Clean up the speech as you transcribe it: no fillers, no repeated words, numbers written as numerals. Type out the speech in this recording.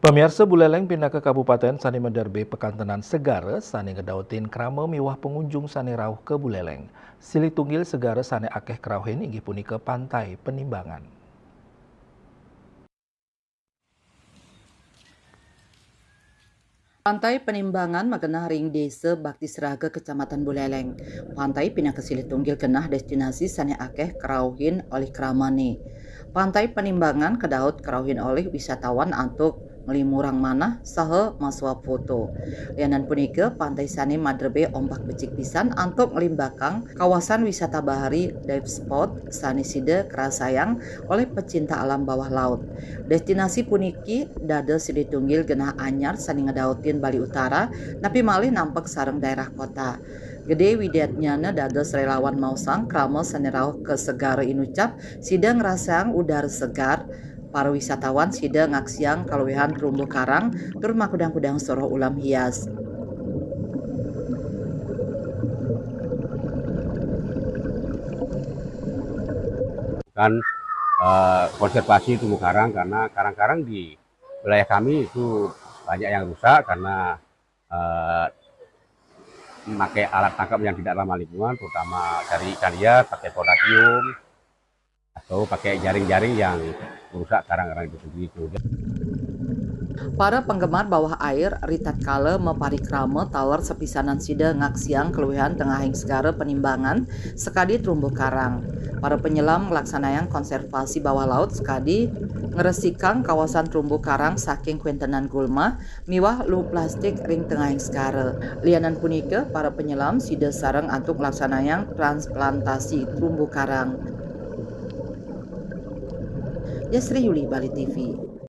Pemirsa Buleleng pindah ke Kabupaten Sani Menderbe Pekantenan Segara, Sani ngedautin krama miwah pengunjung Sani Rauh ke Buleleng. Silih tunggil Segara Sani akeh krauhin inggih punika Pantai Penimbangan. Pantai Penimbangan magenah ring desa Bakti Seraga Kecamatan Buleleng. Pantai pindah ke Silih Tunggil kenah destinasi sane akeh kerauhin oleh kramane. Pantai Penimbangan kedaut kerauhin oleh wisatawan untuk ngelimurang manah saha maswa foto. Lianan punika pantai sane madrebe ombak becik pisan untuk ngelimbakang kawasan wisata bahari dive spot sane side kerasayang oleh pecinta alam bawah laut. Destinasi puniki dada Silih Tunggil genah anyar sani ngedautin Bali Utara, napi malih nampak sareng daerah kota. Gede widatnyana dados relawan mausang krama sani rauh ke Segara Inucap sida ngrasang udara segar. Para wisatawan sida ngaksiang kaluwihan terumbu karang tur makudang-kudang soroh ulam hias. Kan konservasi terumbu karang karena karang-karang di wilayah kami itu banyak yang rusak karena memakai alat tangkap yang tidak ramah lingkungan, terutama dari ikan liar pakai podium atau pakai jaring-jaring yang merusak karang-karang itu sendiri. Para penggemar bawah air ritat kala meparikrama tower sepisanan sida ngaksiang keluwihan tengahing Segara Penimbangan sekadi terumbu karang. Para penyelam ngelaksanayang konservasi bawah laut sekadi ngeresikang kawasan terumbu karang saking kuentenan gulma miwah lu plastik ring tengahing Segara. Lianan punika para penyelam sida sareng antuk ngelaksanayang transplantasi terumbu karang. Yasri Yuli, Bali TV.